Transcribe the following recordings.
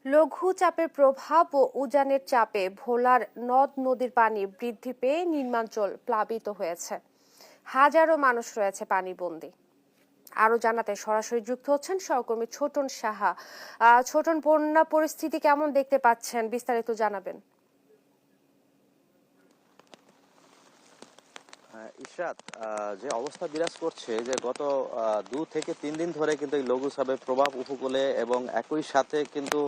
লঘুচাপের প্রভাব ও উজানের চাপে ভোলার নদ নদীর পানি বৃদ্ধি পেয়ে নিম্নাঞ্চল প্লাবিত হয়েছে। হাজারো মানুষ রয়েছে পানিবন্দী। আরো জানাতে সরাসরি যুক্ত হচ্ছেন সহকর্মী ছোটন সাহা। ছোটন, বন্যা পরিস্থিতি কেমন দেখতে পাচ্ছেন, বিস্তারিত জানাবেন। ইশরাত, যে অবস্থা বিরাজ করছে যে গত 2 থেকে 3 দিন ধরে কিন্তু এই লঘুচাপের প্রভাব উপকূলে এবং একই সাথে কিন্তু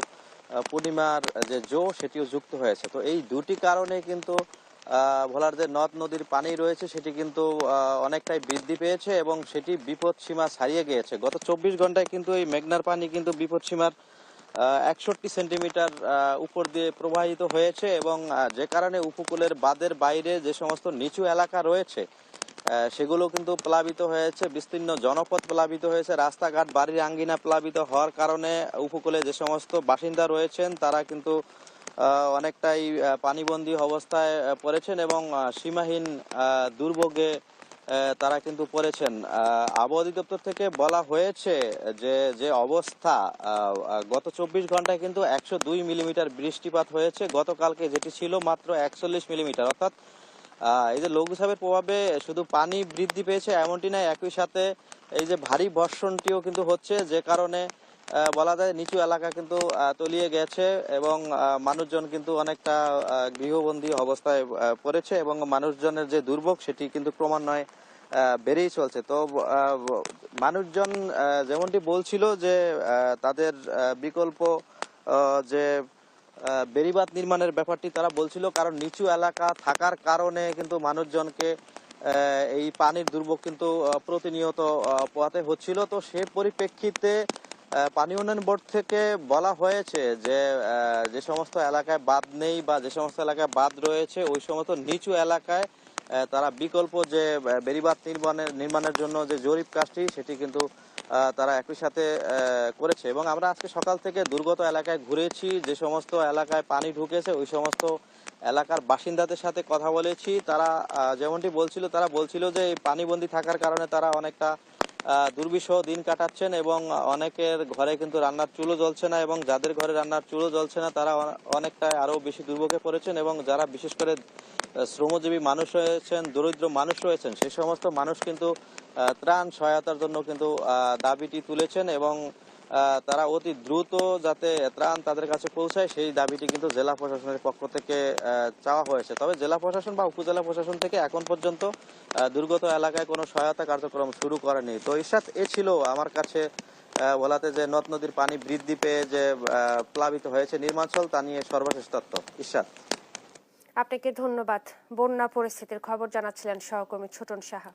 পূর্ণিমার যে সেটিও যুক্ত হয়েছে। তো এই দুটি কারণে কিন্তু ভোলার যে নদ নদীর পানি রয়েছে সেটি কিন্তু অনেকটাই বৃদ্ধি পেয়েছে এবং সেটি বিপদ সীমা ছাড়িয়ে গিয়েছে। গত 24 ঘন্টায় কিন্তু এই মেঘনার পানি কিন্তু বিপদ সীমার 61 সেন্টিমিটার উপর দিয়ে প্রবাহিত হয়েছে এবং যে কারণে উপকূলের বাঁধের বাইরে যে সমস্ত নিচু এলাকা রয়েছে সেগুলো কিন্তু প্লাবিত হয়েছে, বিস্তীর্ণ জনপদ প্লাবিত হয়েছে, রাস্তাঘাট বাড়ির আঙ্গিনা প্লাবিত হওয়ার কারণে উপকূলে যে সমস্ত বাসিন্দা রয়েছেন তারা কিন্তু অনেকটাই পানিবন্দী অবস্থায় পড়েছেন এবং সীমাহীন দুর্ভোগে তারা কিন্তু পড়েছেন। আবহাওয়া অধিদপ্তর থেকে বলা হয়েছে যে যে অবস্থা গত 24 ঘন্টায় কিন্তু 102 মিলিমিটার বৃষ্টিপাত হয়েছে, গতকালকে যেটি ছিল মাত্র 41 মিলিমিটার। অর্থাৎ এই যে লঘুচাপের প্রভাবে শুধু পানি বৃদ্ধি পেয়েছে এমনটি নয়, একই সাথে এই যে ভারী বর্ষণটিও কিন্তু হচ্ছে, যে কারণে বলা যায় নিচু এলাকা কিন্তু তলিয়ে গেছে এবং মানুষজন কিন্তু অনেকটা গৃহবন্দী অবস্থায় পড়েছে এবং মানুষজনের যে দুর্ভোগ সেটি কিন্তু ক্রমান্বয়ে বেড়েই চলছে। তো মানুষজন যেমনটি বলছিল যে তাদের বিকল্প যে বেড়িবাঁধ নির্মাণের ব্যাপারটি তারা বলছিল, কারণ নিচু এলাকা থাকার কারণে কিন্তু মানুষজনকে এই পানির দুর্ভোগ কিন্তু প্রতিনিয়ত পোহাতে হচ্ছিল। তো সে পরিপ্রেক্ষিতে পানি উন্নয়ন বোর্ড থেকে বলা হয়েছে যে যে সমস্ত এলাকায় বাঁধ নেই বা যে সমস্ত এলাকায় বাঁধ রয়েছে ওই সমস্ত নিচু এলাকায় তারা বিকল্প যে বেড়িবাঁধ নির্মাণের জন্য যে জরিপ কাজটি সেটি কিন্তু তারা একই সাথে করেছে এবং আমরা আজকে সকাল থেকে দুর্গত এলাকায় ঘুরেছি, যে সমস্ত এলাকায় পানি ঢুকেছে ওই সমস্ত এলাকার বাসিন্দাদের সাথে কথা বলেছি। তারা যেমনটি বলছিল, তারা বলছিল যে এই পানিবন্দী থাকার কারণে তারা অনেকটা দুর্বিষহ দিন কাটাচ্ছেন এবং অনেকের ঘরে কিন্তু রান্নার চুলো জ্বলছে না এবং যাদের ঘরে রান্নার চুলো জ্বলছে না তারা অনেকটা আরো বেশি দুর্ভোগে পড়েছেন এবং যারা বিশেষ করে শ্রমজীবী মানুষ রয়েছেন, দরিদ্র মানুষ রয়েছেন, সেই সমস্ত মানুষ কিন্তু ত্রাণ সহায়তার জন্য কিন্তু দাবিটি তুলেছেন এবং তারা অতি দ্রুত যাতে ত্রাণ তাদের কাছে পৌঁছায় সেই দাবিটি কিন্তু জেলা প্রশাসনের পক্ষ থেকে চাওয়া হয়েছে। তবে জেলা প্রশাসন বা উপজেলা প্রশাসন থেকে এখন পর্যন্ত দুর্গত এলাকায় কোনো সহায়তা কার্যক্রম শুরু করেনি। তো ইরশাদ, এ ছিল আমার কাছে বলাতে যে নদ নদীর পানি বৃদ্ধি পেয়ে যে প্লাবিত হয়েছে নির্মাঞ্চল, তা নিয়ে সর্বশেষ তথ্য। ইরশাদ, আপনাকে ধন্যবাদ। বন্যা পরিস্থিতির খবর জানাচ্ছিলেন সহকর্মী ছোটন সাহা।